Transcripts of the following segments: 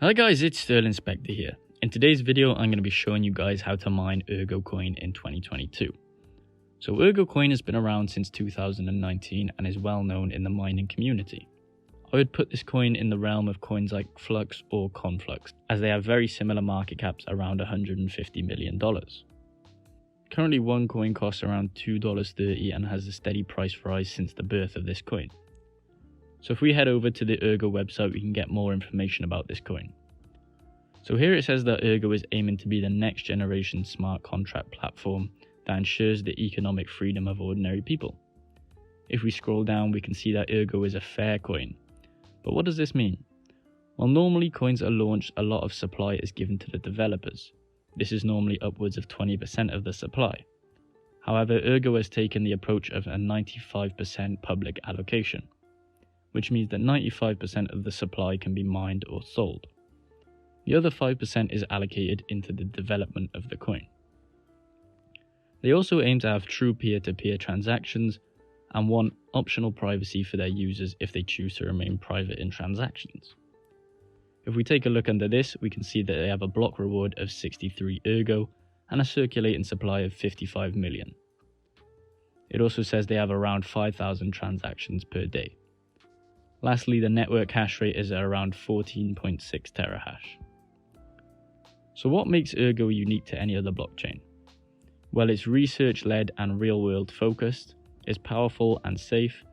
Hi guys, it's Sterling Spectre here. In today's video, I'm going to be showing you guys how to mine Ergo coin in 2022. So Ergo coin has been around since 2019 and is well known in the mining community. I would put this coin in the realm of coins like FLUX or Conflux, as they have very similar market caps around $150 million. Currently one coin costs around $2.30 and has a steady price rise since the birth of this coin. So if we head over to the Ergo website, we can get more information about this coin. So here it says that Ergo is aiming to be the next generation smart contract platform that ensures the economic freedom of ordinary people. If we scroll down, we can see that Ergo is a fair coin. But what does this mean? Well, normally coins are launched, a lot of supply is given to the developers. This is normally upwards of 20% of the supply. However, Ergo has taken the approach of a 95% public allocation, which means that 95% of the supply can be mined or sold. The other 5% is allocated into the development of the coin. They also aim to have true peer-to-peer transactions and want optional privacy for their users if they choose to remain private in transactions. If we take a look under this, we can see that they have a block reward of 63 Ergo and a circulating supply of 55 million. It also says they have around 5,000 transactions per day. Lastly, the network hash rate is at around 14.6 terahash. So what makes Ergo unique to any other blockchain? Well, it's research-led and real-world focused, it's powerful and safe,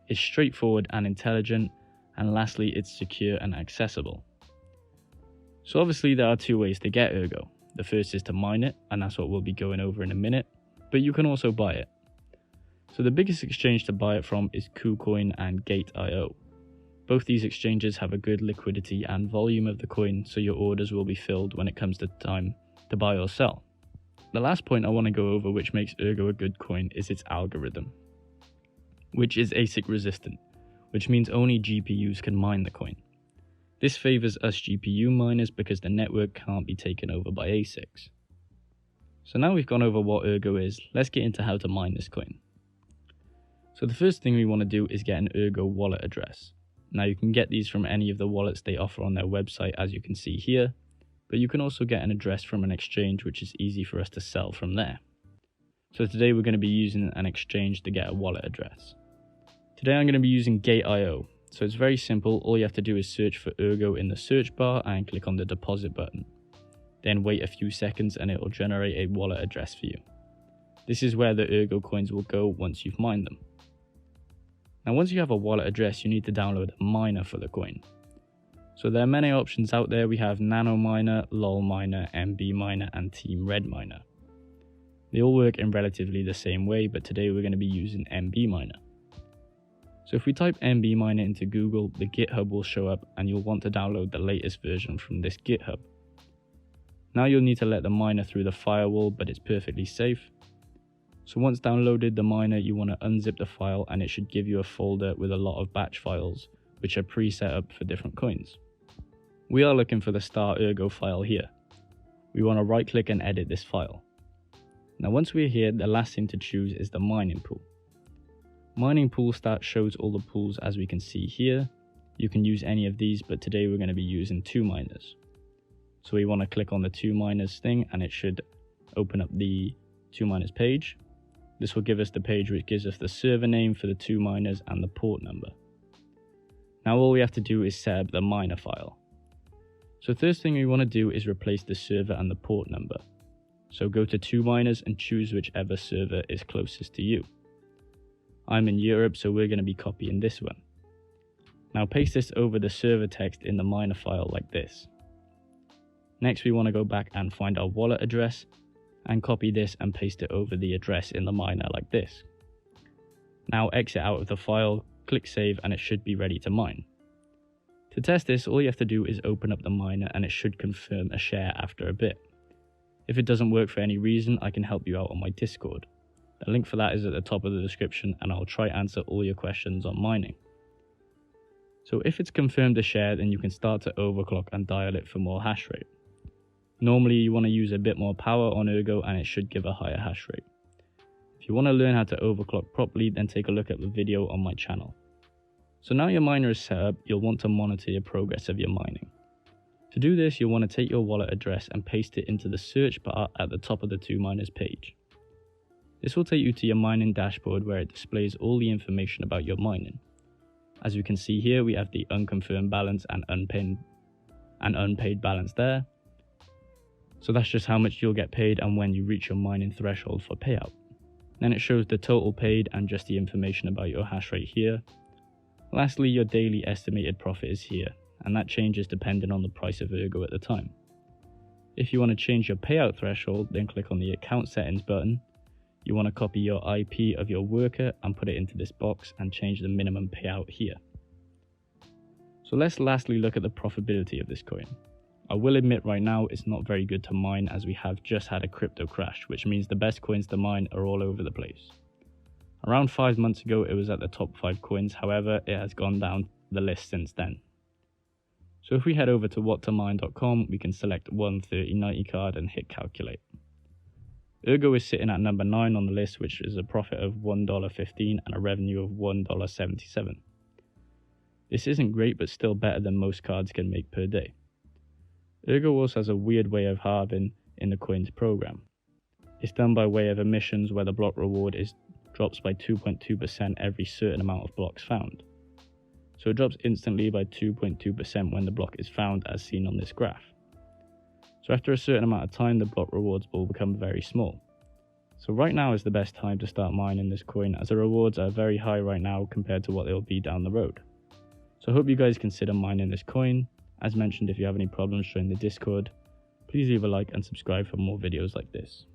it's straightforward and intelligent, and lastly, it's secure and accessible. So obviously there are two ways to get Ergo. The first is to mine it, and that's what we'll be going over in a minute, but you can also buy it. So the biggest exchange to buy it from is KuCoin and Gate.io. Both these exchanges have a good liquidity and volume of the coin, so your orders will be filled when it comes to time to buy or sell. The last point I want to go over which makes Ergo a good coin is its algorithm, which is ASIC resistant, which means only GPUs can mine the coin. This favors us GPU miners because the network can't be taken over by ASICs. So now we've gone over what Ergo is, let's get into how to mine this coin. So the first thing we want to do is get an Ergo wallet address. Now you can get these from any of the wallets they offer on their website, as you can see here, but you can also get an address from an exchange, which is easy for us to sell from there. So today we're going to be using an exchange to get a wallet address. Today I'm going to be using Gate.io. So it's very simple, all you have to do is search for Ergo in the search bar and click on the deposit button. Then wait a few seconds and it will generate a wallet address for you. This is where the Ergo coins will go once you've mined them. Now once you have a wallet address, you need to download a miner for the coin. So there are many options out there. We have Nano Miner, LOL Miner, MB Miner and Team Red Miner. They all work in relatively the same way, but today we're going to be using MB Miner. So if we type MB Miner into Google, the GitHub will show up and you'll want to download the latest version from this GitHub. Now you'll need to let the miner through the firewall, but it's perfectly safe. So once downloaded the miner, you want to unzip the file and it should give you a folder with a lot of batch files, which are pre-set up for different coins. We are looking for the star Ergo file here. We want to right click and edit this file. Now once we're here, the last thing to choose is the mining pool. Mining pool stat shows all the pools as we can see here. You can use any of these, but today we're going to be using 2 miners. So we want to click on the 2 miners thing and it should open up the 2 miners page. This will give us the page which gives us the server name for the 2 miners and the port number. Now all we have to do is set up the miner file. So first thing we want to do is replace the server and the port number. So go to 2 miners and choose whichever server is closest to you. I'm in Europe, so we're going to be copying this one. Now paste this over the server text in the miner file like this. Next we want to go back and find our wallet address and copy this and paste it over the address in the miner like this. Now exit out of the file, click save and it should be ready to mine. To test this, all you have to do is open up the miner and it should confirm a share after a bit. If it doesn't work for any reason, I can help you out on my Discord. The link for that is at the top of the description and I'll try answer all your questions on mining. So if it's confirmed a share, then you can start to overclock and dial it for more hash rate. Normally you want to use a bit more power on Ergo and it should give a higher hash rate. If you want to learn how to overclock properly, then take a look at the video on my channel. So now your miner is set up, you'll want to monitor your progress of your mining. To do this, you'll want to take your wallet address and paste it into the search bar at the top of the 2Miners page. This will take you to your mining dashboard where it displays all the information about your mining. As you can see here, we have the unconfirmed balance and unpaid balance there. So that's just how much you'll get paid and when you reach your mining threshold for payout. Then it shows the total paid and just the information about your hash rate here. Lastly, your daily estimated profit is here, and that changes depending on the price of Ergo at the time. If you want to change your payout threshold, then click on the account settings button. You want to copy your IP of your worker and put it into this box and change the minimum payout here. So let's lastly look at the profitability of this coin. I will admit right now it's not very good to mine as we have just had a crypto crash, which means the best coins to mine are all over the place. Around 5 months ago it was at the top 5 coins, however it has gone down the list since then. So if we head over to whattomine.com, we can select 13090 card and hit calculate. Ergo is sitting at number 9 on the list, which is a profit of $1.15 and a revenue of $1.77. This isn't great, but still better than most cards can make per day. Ergo also has a weird way of halving in the coins program. It's done by way of emissions where the block reward drops by 2.2% every certain amount of blocks found. So it drops instantly by 2.2% when the block is found, as seen on this graph. So after a certain amount of time, the block rewards will become very small. So right now is the best time to start mining this coin, as the rewards are very high right now compared to what they'll be down the road. So I hope you guys consider mining this coin. As mentioned, if you have any problems, join the Discord. Please leave a like and subscribe for more videos like this.